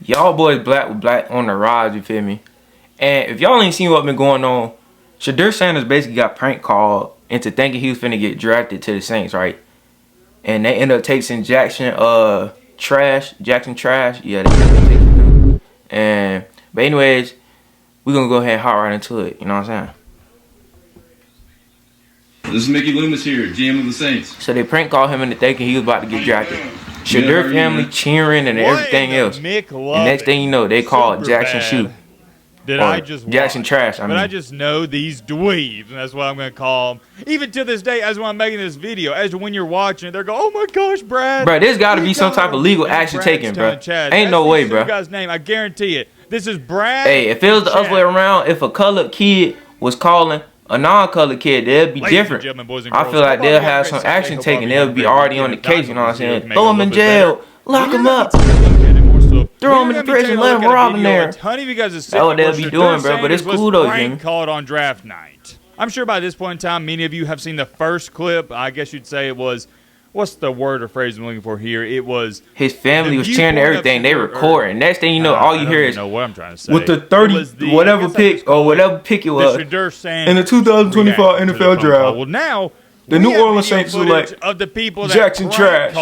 Y'all boys black with black on the rise, you feel me? And if y'all ain't seen what been going on, Sheduer Sanders basically got prank called into thinking he was finna get drafted to the Saints, right? And they end up taking Jackson Trash. Yeah, they end up taking him. But anyways, we're gonna go ahead and hop right into it, you know what I'm saying? This is Mickey Loomis here, GM of the Saints. So they prank called him into thinking he was about to get drafted. Sheduer family cheering and everything else. And next thing you know, they called Jackson Shoe. Jackson Trash, I mean. But I just know these dweebs, and that's what I'm going to call them. Even to this day, as when I'm making this video, as when you're watching it, they're going, oh my gosh, Brad. Bro, there's got to be some type of legal action taken, bro. Ain't no way, bro. Guy's name, I guarantee it. This is Brad. Hey, if it was the other way around, if a colored kid was calling a non-colored kid, they'd be different. I feel like they'll have some action taken. They'll be already on the case, you know what I'm saying? Throw them in jail, lock them up. Throw them in prison, let them rob in there. That's what they'll be doing, bro. But it's cool though, Jimmy. Called on draft night. I'm sure by this point in time, many of you have seen the first clip. I guess you'd say it was, what's the word or phrase I'm looking for here? It was his family was cheering everything. They recording. Next thing you know, all you hear is what I'm trying to say. With the 30 whatever pick or whatever pick it was in the 2025 NFL draft. Well, now the New Orleans Saints were like of the people that Jackson Trash.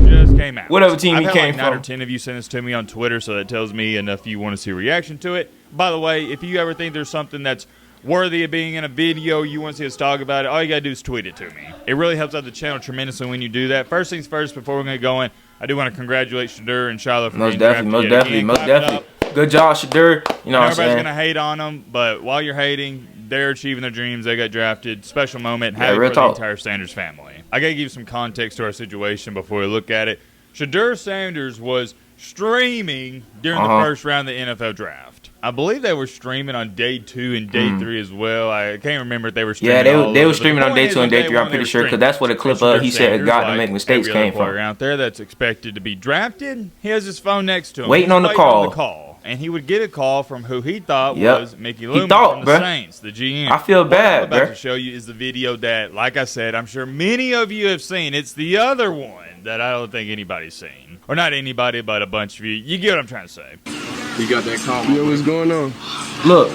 Just came out. Whatever team he came like 9 or 10 of you sent this to me on Twitter, so that tells me enough you want to see a reaction to it. By the way, if you ever think there's something that's worthy of being in a video, you want to see us talk about it, all you got to do is tweet it to me. It really helps out the channel tremendously when you do that. First things first, before we're going to go in, I do want to congratulate Sheduer and Shiloh for most definitely. Good job, Sheduer. You know what I'm saying? Everybody's going to hate on them, but while you're hating, they're achieving their dreams. They got drafted. Special moment. Happy for the entire Sanders family. I got to give you some context to our situation before we look at it. Sheduer Sanders was streaming during the first round of the NFL draft. I believe they were streaming on day 2 and day 3 as well. I can't remember if they were streaming. Yeah, they were streaming on day 2 and day 3. I'm pretty sure because that's where the clip of he said God to make mistakes came from. Out there that's expected to be drafted. He has his phone next to him, waiting on the call. And he would get a call from who he thought was Mickey Loomis from the Saints, the GM. I feel bad, bro. What I'm about to show you is the video that, like I said, I'm sure many of you have seen. It's the other one that I don't think anybody's seen. Or not anybody, but a bunch of you. You get what I'm trying to say. You got that call. Yo, what's going on? Look,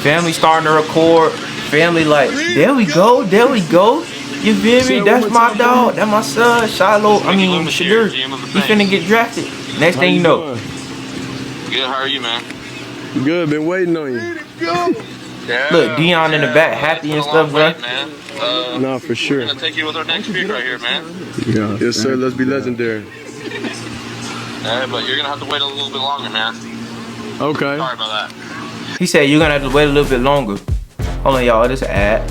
family starting to record. Family like, there we go. You feel me? That's my dog. That's my son, Shiloh. I mean, Sheduer. He finna get drafted. Next thing you know. Good, how are you, man? Good, been waiting on you. Yeah, look, Dion in the back, happy and stuff, bro. Nah, for sure. We're gonna take you with our next pick right here, man. Yeah. Yes, sir. Let's be legendary. But you're gonna have to wait a little bit longer, man. Okay. Sorry about that. He said you're gonna have to wait a little bit longer. Hold on, y'all. This is an ad.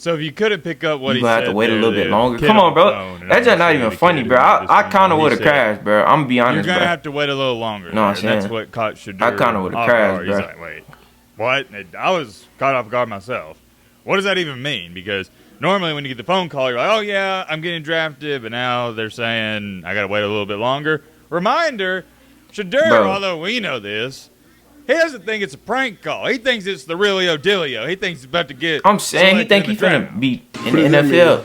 So if you couldn't pick up what he said, you're gonna have to wait a little bit longer. Come on, bro. That's just not even funny, bro. I kind of would have crashed, bro. I'm gonna be honest, bro. You're gonna have to wait a little longer. No, I'm saying. That's what caught Sheduer. I kind of would have crashed, bro. He's like, wait, what? I was caught off guard myself. What does that even mean? Because normally when you get the phone call, you're like, oh yeah, I'm getting drafted, but now they're saying I gotta wait a little bit longer. Reminder, Sheduer, although we know this, he doesn't think it's a prank call. He thinks it's the realio dealio. He thinks he's about to get. I'm saying he think he's finna be in the NFL.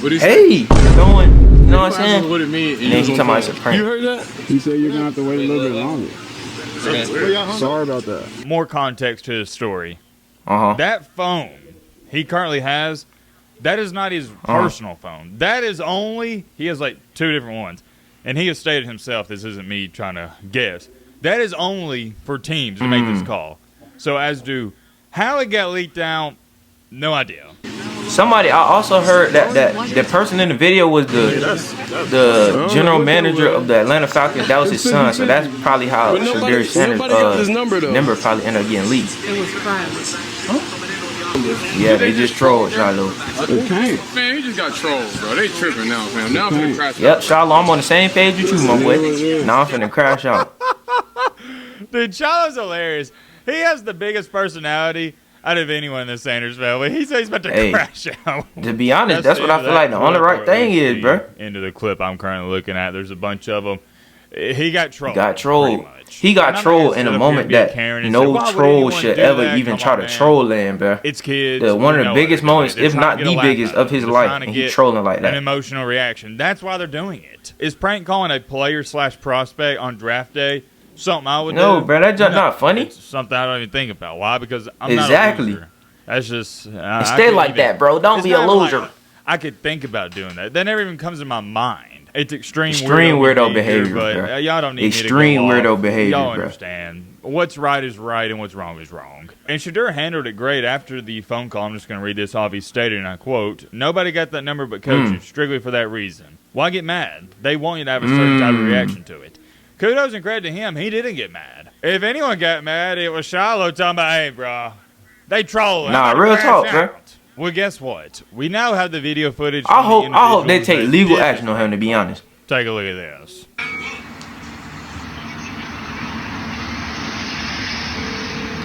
What he hey, going. You know what I'm saying? What it mean? And then he talking about it's a prank. You heard that? He said you're gonna have to wait a little bit longer. Sorry about that. More context to the story. That phone he currently has, that is not his personal phone. That is only, he has like 2 different ones. And he has stated himself, this isn't me trying to guess, that is only for teams to make this call. So as to how it got leaked out, no idea. Somebody, I also heard that the person in the video was the general manager of the Atlanta Falcons. That was his son, so that's probably how Sheduer Sanders' number probably ended up getting leaked. It was private. Yeah, they just trolled Shiloh. Okay. Man, he just got trolled, bro. They tripping now, fam. Now I'm finna crash out. Yep, Shiloh, I'm on the same page with you, my boy. Now I'm finna crash out. Dude, Shiloh's hilarious. He has the biggest personality out of anyone in the Sanders family. He says he's about to crash out. To be honest, that's what I feel like the only right thing is, bro. Into the clip I'm currently looking at, there's a bunch of them. He got trolled. He got trolled. Much. He got trolled in a moment that no troll should ever even try to troll land, bro. It's kids. One of the biggest moments, if not the biggest, of his life, and he's trolling like that. An emotional reaction. That's why they're doing it. Is prank calling a player / prospect on draft day something I would do? No, bro, that's just not funny. It's something I don't even think about. Why? Because I'm not a loser. That's just... stay like that, bro. Don't be a loser. Like, I could think about doing that. That never even comes to my mind. It's extreme weirdo behavior, but y'all don't need extreme me to go weirdo behavior, y'all bro. Understand. What's right is right and what's wrong is wrong. And Sheduer handled it great after the phone call. I'm just going to read this off. He stated, and I quote, "Nobody got that number but coaches, strictly for that reason. Why get mad? They want you to have a certain type of reaction to it." Kudos and credit to him. He didn't get mad. If anyone got mad, it was Shiloh talking about, "Hey, bro, they trolling." Nah, real talk, bro. Well, guess what? We now have the video footage. I hope they take legal action on him, to be honest. Take a look at this.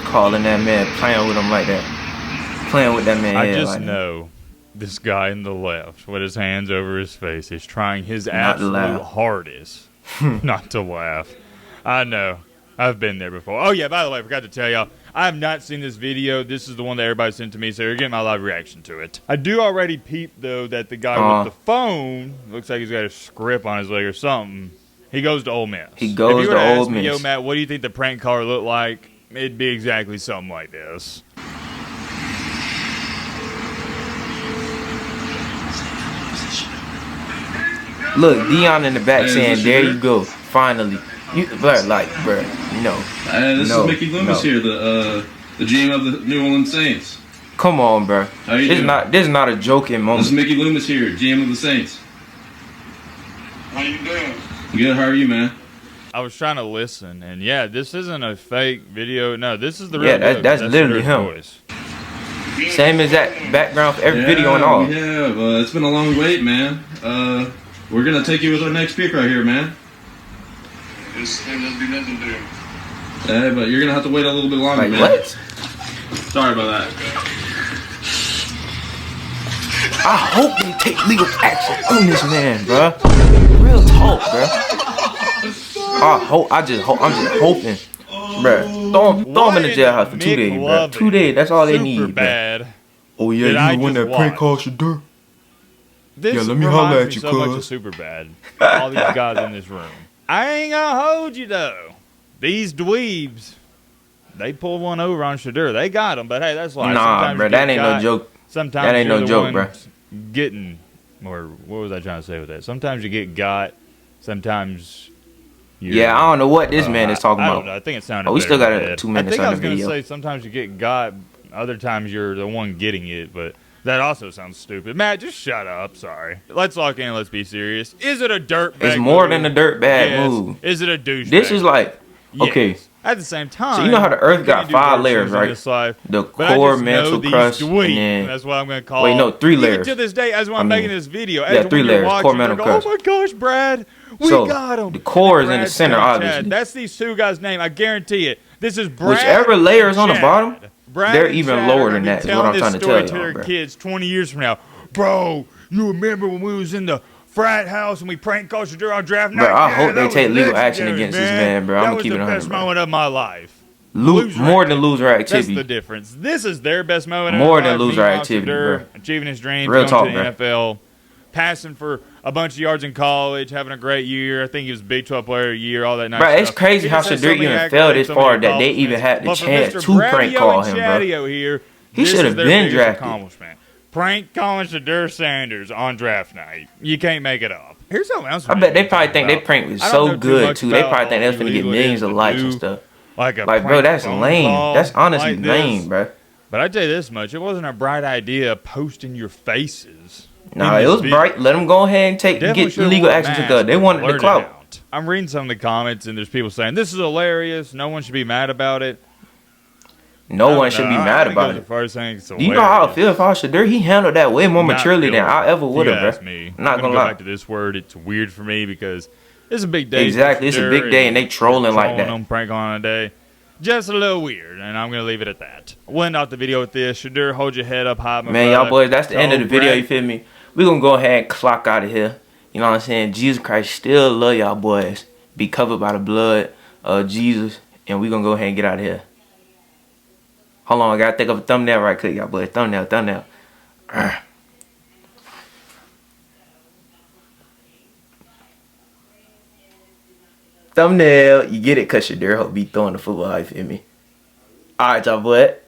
Calling that man, playing with him like that. Playing with that man. I just know this guy in the left with his hands over his face is trying his absolute hardest not to laugh. I know. I've been there before. Oh, yeah, by the way, I forgot to tell y'all, I have not seen this video. This is the one that everybody sent to me, so you're getting my live reaction to it. I do already peep, though, that the guy with the phone, looks like he's got a script on his leg or something. He goes to Ole Miss. He goes to Ole Miss. Yo, Matt, what do you think the prank caller looked like? It'd be exactly something like this. Look, Dion in the back saying, "There you go, finally." You, bro, you know. This is Mickey Loomis here, the GM of the New Orleans Saints. Come on, bro. How you doing? This is not a joking moment. This is Mickey Loomis here, GM of the Saints. How you doing? Good. How are you, man? I was trying to listen, and yeah, this isn't a fake video. No, this is the real. Yeah, that's literally him. Voice. Same exact background for every video and all. Yeah, it's been a long wait, man. We're gonna take you with our next pick right here, man. This thing doesn't do nothing to him. Yeah, but you're gonna have to wait a little bit longer, Like man. what? Sorry about that. I hope they take legal action on this man, bro. Real talk, bro. I'm just hoping, bro. Throw him in the jailhouse for 2 days, bro. 2 days, that's all they need, bad. Bro. Oh yeah, you win that prank call, Sheduer. This let me holler at you, so much of cuz. super bad. All these guys in this room. I ain't gonna hold you though. These dweebs, they pulled one over on Sheduer. They got him, but hey, that's life. Nah, bro, that ain't no joke. Sometimes that ain't you're no the joke, bro. Getting, or what was I trying to say with that? Sometimes you get got. Sometimes. Yeah, I don't know what this man is talking about. I don't know. I think it sounded. We still got better. 2 minutes on the I was video. gonna say sometimes you get got. Other times you're the one getting it, but. That also sounds stupid. Matt, just shut up. Sorry. Let's lock in. Let's be serious. Is it a dirtbag It's more move? than a dirtbag Yes. move. Is it a douchebag? This is like, okay. Yes. At the same time, So you know how the earth got do 5 worse layers, things in right? this life, The but I core, just know mantle, these crust, dweebs, and then... that's what I'm going to call. Wait, no, 3 layers. Even to this day, as when I'm making this video, yeah, 3 layers. Core, mantle, crust. Oh my gosh, Brad, we So, got him. the core is in the Brad's center, Chad. obviously. That's these 2 guys' name. I guarantee it. This is Brad. Whichever layer is on the Chad. bottom, Brad they're and even Chad lower are than gonna that, be is what I'm telling trying to this tell story y'all, their bro. kids 20 years from now. Bro, you remember when we was in the frat house and we prank called Sheduer on draft night? Bro, I Yeah, hope that they was take legal action legendary, against this man, bro. I'm That gonna was keep it the 100, best bro. moment of my life. More than loser That's activity. the difference. This is their best moment. More of their than life. loser Meanwhile, activity, Sheduer, bro. achieving his dreams, Real going talk, to the bro. NFL, passing for a bunch of yards in college, having a great year. I think he was Big 12 Player of the Year, all that nice Bro, stuff. it's crazy He how just has Sheduer so many even fell this accolades, so far many that they even had the accomplishments. chance But to for Mr. prank Bravio call and him, bro. Shadio here, He this should is have their been biggest drafted. accomplishment. Prank calling Sheduer Sanders on draft night. You can't make it up. Here's something else. I bet they probably think they prank was I don't so know too good, much too. They about probably think they was all finna get illegal millions of to likes and do, stuff. Like, a Like, bro, prank that's phone lame. call That's honestly like this. lame, bro. But I tell you this much: it wasn't a bright idea posting your faces. Nah, in it this was video. bright. Let them go ahead and Definitely get should've legal worn action masks together. They and wanted the blurred it clout. out. I'm reading some of the comments, and there's people saying this is hilarious. No one should be mad about it. No one should be mad about it. Do you know how I feel if I was Sheduer? He handled that way more maturely than I ever would have, bro. Me. Not I'm gonna go lie. back to this word. It's weird for me because it's a big day. Exactly, it's a big day, and they trolling like that. On prank on a day. Just a little weird, and I'm going to leave it at that. We'll end off the video with this. Sheduer, hold your head up high, my Man, brother. y'all boys, that's the end of the video, Brad. you feel me? We're going to go ahead and clock out of here. You know what I'm saying? Jesus Christ still love y'all boys. be covered by the blood of Jesus. And we're going to go ahead and get out of here. Hold on, I got to think of a thumbnail right quick, y'all boys. Thumbnail. Thumbnail. You get it because Sheduer be throwing the football, you feel me? Alright, y'all boy.